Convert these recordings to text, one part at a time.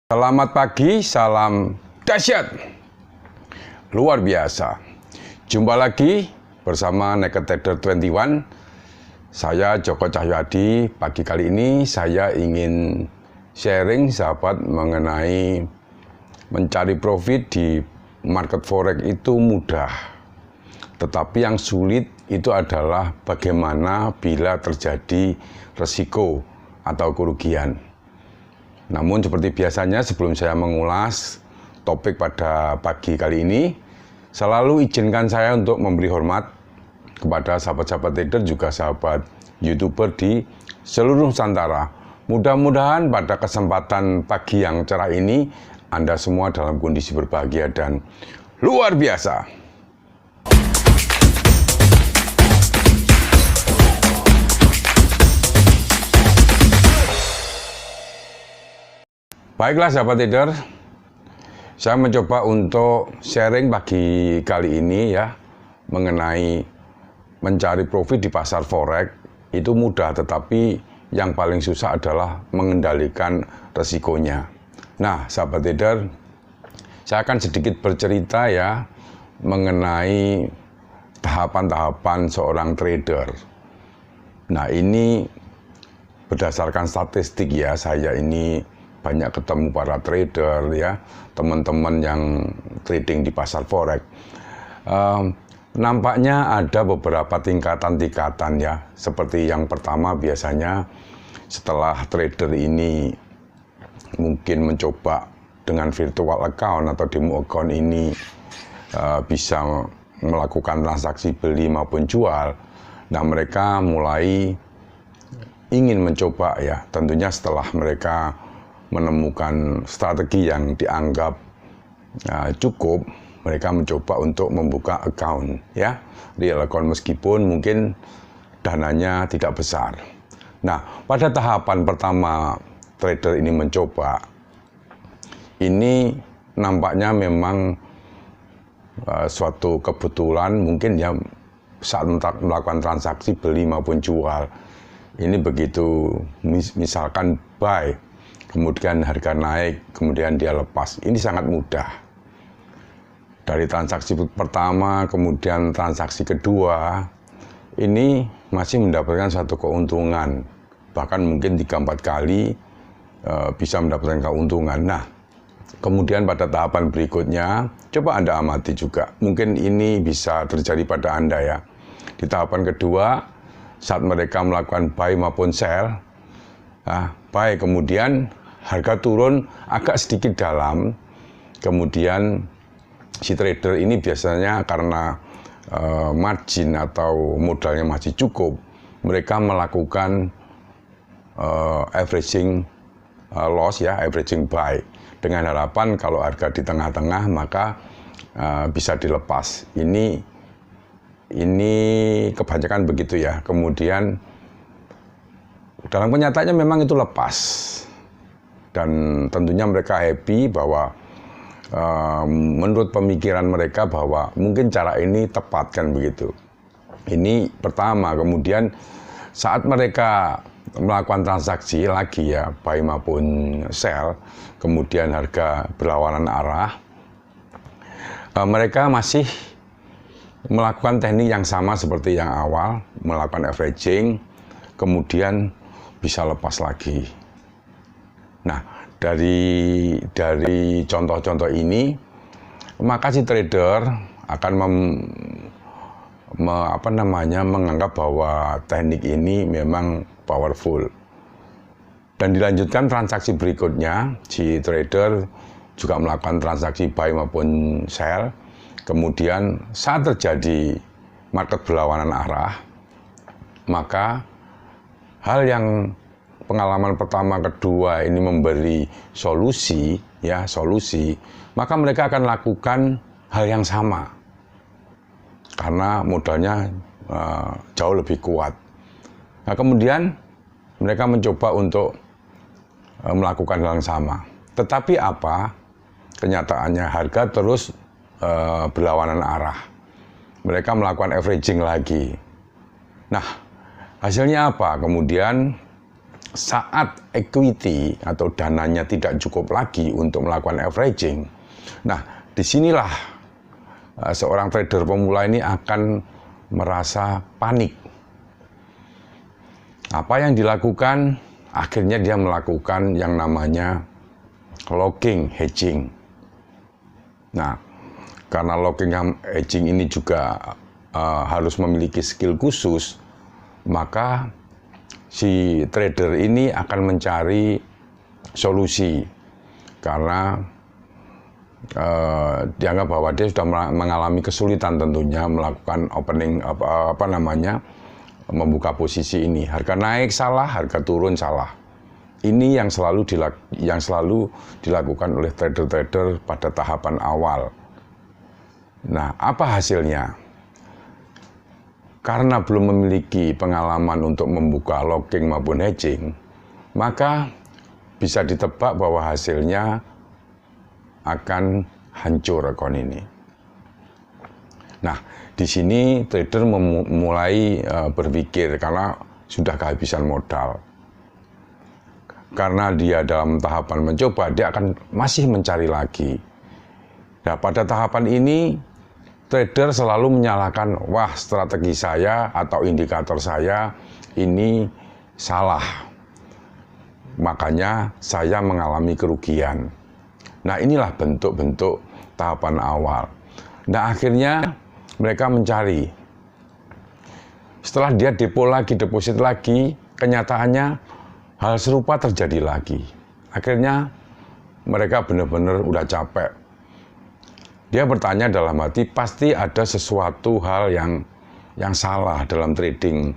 Selamat pagi, salam dahsyat, luar biasa. Jumpa lagi bersama Naked Trader 21. Saya Joko Cahyadi. Pagi kali ini saya ingin sharing sahabat mengenai mencari profit di market forex itu mudah. Tetapi yang sulit itu adalah bagaimana bila terjadi resiko atau kerugian. Namun seperti biasanya sebelum saya mengulas topik pada pagi kali ini, selalu izinkan saya untuk memberi hormat kepada sahabat-sahabat trader juga sahabat YouTuber di seluruh Nusantara. Mudah-mudahan pada kesempatan pagi yang cerah ini Anda semua dalam kondisi berbahagia dan luar biasa. Baiklah sahabat trader, saya mencoba untuk sharing pagi kali ini ya mengenai mencari profit di pasar forex. Itu mudah, tetapi yang paling susah adalah mengendalikan resikonya. Nah sahabat trader, saya akan sedikit bercerita ya mengenai tahapan-tahapan seorang trader. Nah ini berdasarkan statistik ya, saya ini banyak ketemu para trader ya, teman-teman yang trading di pasar forex. Nampaknya ada beberapa tingkatan-tingkatan ya. Seperti yang pertama biasanya setelah trader ini mungkin mencoba dengan virtual account atau demo account ini bisa melakukan transaksi beli maupun jual. Nah mereka mulai ingin mencoba ya, tentunya setelah mereka menemukan strategi yang dianggap cukup, mereka mencoba untuk membuka account ya, real account, meskipun mungkin dananya tidak besar. Nah pada tahapan pertama trader ini mencoba, ini nampaknya memang suatu kebetulan mungkin ya, saat melakukan transaksi beli maupun jual ini begitu misalkan buy, kemudian harga naik, kemudian dia lepas. Ini sangat mudah. Dari transaksi pertama, kemudian transaksi kedua, ini masih mendapatkan satu keuntungan. Bahkan mungkin 3-4 kali bisa mendapatkan keuntungan. Nah, kemudian pada tahapan berikutnya, coba Anda amati juga. Mungkin ini bisa terjadi pada Anda ya. Di tahapan kedua, saat mereka melakukan buy maupun sell, buy kemudian harga turun agak sedikit dalam, kemudian si trader ini biasanya karena margin atau modalnya masih cukup, mereka melakukan averaging loss ya, averaging buy, dengan harapan kalau harga di tengah-tengah maka bisa dilepas. Ini kebanyakan begitu ya. Kemudian dalam kenyataannya memang itu lepas. Dan tentunya mereka happy bahwa menurut pemikiran mereka bahwa mungkin cara ini tepat kan begitu. Ini pertama. Kemudian saat mereka melakukan transaksi lagi ya, buy maupun sell, kemudian harga berlawanan arah, mereka masih melakukan teknik yang sama seperti yang awal, melakukan averaging, kemudian bisa lepas lagi. Nah, dari contoh-contoh ini, maka si trader akan menganggap bahwa teknik ini memang powerful. Dan dilanjutkan transaksi berikutnya, si trader juga melakukan transaksi buy maupun sell. Kemudian saat terjadi market berlawanan arah, maka hal yang pengalaman pertama, kedua ini memberi solusi, maka mereka akan lakukan hal yang sama karena modalnya jauh lebih kuat. Nah kemudian mereka mencoba untuk melakukan hal yang sama, tetapi apa kenyataannya, harga terus berlawanan arah. Mereka melakukan averaging lagi. Nah hasilnya apa? Kemudian saat equity atau dananya tidak cukup lagi untuk melakukan averaging, nah disinilah seorang trader pemula ini akan merasa panik. Apa yang dilakukan? Akhirnya dia melakukan yang namanya locking hedging. Nah, karena locking hedging ini juga harus memiliki skill khusus, maka si trader ini akan mencari solusi karena dianggap bahwa dia sudah mengalami kesulitan tentunya melakukan opening membuka posisi ini. Harga naik salah, harga turun salah. Ini yang selalu dilakukan oleh trader-trader pada tahapan awal. Nah, apa hasilnya? Karena belum memiliki pengalaman untuk membuka locking maupun hedging, maka bisa ditebak bahwa hasilnya akan hancur akun ini. Nah, di sini trader mulai berpikir karena sudah kehabisan modal. Karena dia dalam tahapan mencoba, dia akan masih mencari lagi. Nah, pada tahapan ini trader selalu menyalahkan, wah strategi saya atau indikator saya ini salah. Makanya saya mengalami kerugian. Nah, inilah bentuk-bentuk tahapan awal. Nah, akhirnya mereka mencari. Setelah dia deposit lagi, kenyataannya hal serupa terjadi lagi. Akhirnya mereka benar-benar udah capek. Dia bertanya dalam hati, pasti ada sesuatu hal yang salah dalam trading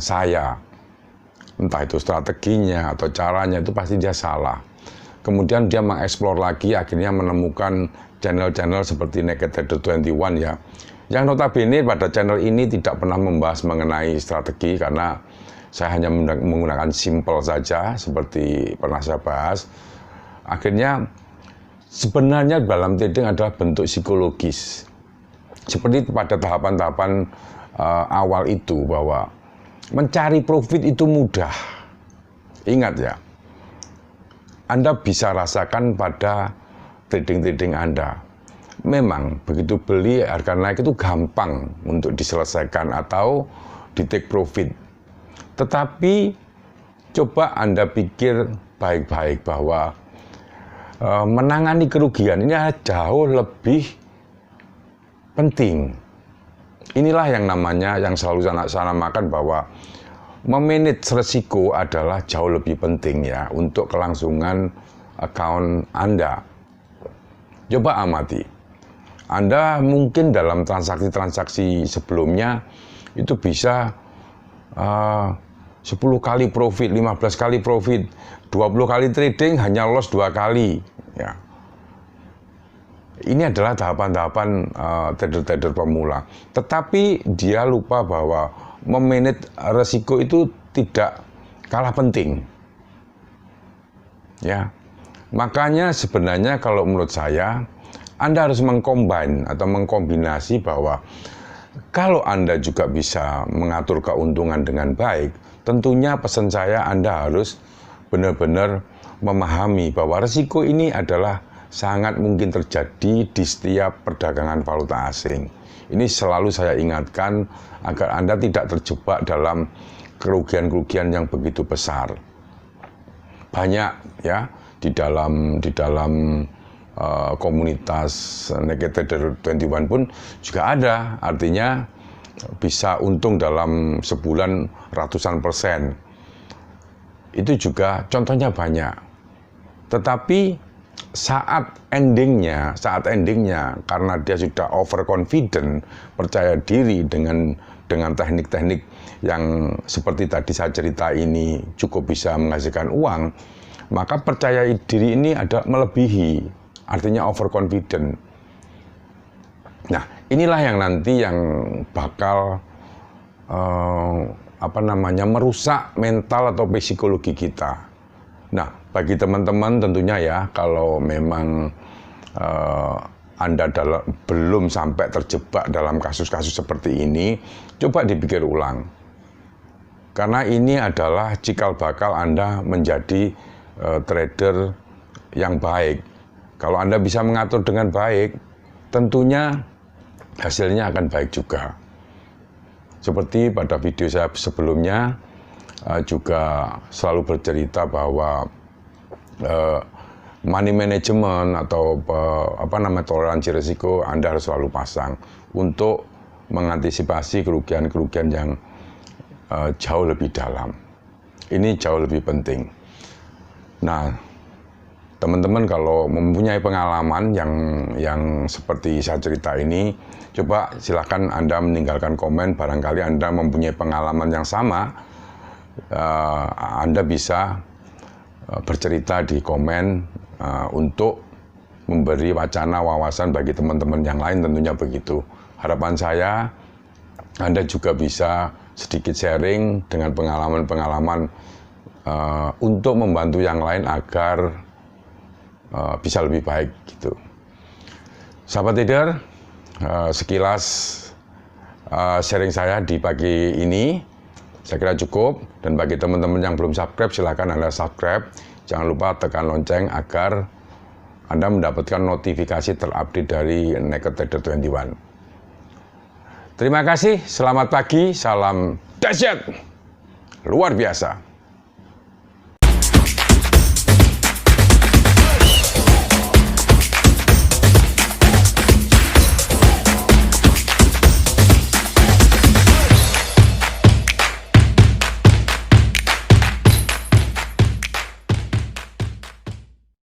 saya. Entah itu strateginya atau caranya, itu pasti dia salah. Kemudian dia mengeksplor lagi, akhirnya menemukan channel-channel seperti Naked Trader 21 ya. Yang notabene pada channel ini tidak pernah membahas mengenai strategi karena saya hanya menggunakan simple saja seperti pernah saya bahas. Akhirnya sebenarnya dalam trading adalah bentuk psikologis. Seperti pada tahapan-tahapan awal itu bahwa mencari profit itu mudah. Ingat ya, Anda bisa rasakan pada trading Anda. Memang begitu beli harga naik itu gampang untuk diselesaikan atau di take profit. Tetapi coba Anda pikir baik-baik bahwa menangani kerugian ini jauh lebih penting. Inilah yang namanya, yang selalu saya namakan bahwa memanage resiko adalah jauh lebih penting ya untuk kelangsungan account Anda. Coba amati. Anda mungkin dalam transaksi-transaksi sebelumnya itu bisa 10 kali profit, 15 kali profit, 20 kali trading hanya loss 2 kali. Ya. Ini adalah tahapan-tahapan trader-trader pemula. Tetapi dia lupa bahwa memanage resiko itu tidak kalah penting. Ya. Makanya sebenarnya kalau menurut saya, Anda harus mengkombinasi bahwa kalau Anda juga bisa mengatur keuntungan dengan baik, tentunya pesan saya Anda harus benar-benar memahami bahwa resiko ini adalah sangat mungkin terjadi di setiap perdagangan valuta asing. Ini selalu saya ingatkan agar Anda tidak terjebak dalam kerugian-kerugian yang begitu besar. Banyak ya di dalam komunitas Naked Trader 21 pun juga ada, artinya bisa untung dalam sebulan ratusan %. Itu juga contohnya banyak. Tetapi saat endingnya karena dia sudah overconfident, percaya diri dengan teknik-teknik yang seperti tadi saya cerita ini cukup bisa menghasilkan uang, maka percaya diri ini ada melebihi, artinya overconfident. Nah, inilah yang nanti yang bakal merusak mental atau psikologi kita. Nah, bagi teman-teman tentunya ya, kalau memang Anda belum sampai terjebak dalam kasus-kasus seperti ini, coba dipikir ulang. Karena ini adalah cikal bakal Anda menjadi trader yang baik. Kalau Anda bisa mengatur dengan baik, tentunya hasilnya akan baik juga. Seperti pada video saya sebelumnya juga selalu bercerita bahwa money management atau toleransi risiko Anda harus selalu pasang untuk mengantisipasi kerugian-kerugian yang jauh lebih dalam. Ini jauh lebih penting. Nah, teman-teman kalau mempunyai pengalaman yang seperti saya cerita ini, coba silakan Anda meninggalkan komen. Barangkali Anda mempunyai pengalaman yang sama, Anda bisa bercerita di komen untuk memberi wacana wawasan bagi teman-teman yang lain, tentunya begitu. Harapan saya Anda juga bisa sedikit sharing dengan pengalaman-pengalaman untuk membantu yang lain agar bisa lebih baik gitu. Sahabat trader, sekilas sharing saya di pagi ini saya kira cukup, dan bagi teman-teman yang belum subscribe silakan Anda subscribe. Jangan lupa tekan lonceng agar Anda mendapatkan notifikasi terupdate dari Naked Trader 21. Terima kasih, selamat pagi, salam dahsyat luar biasa.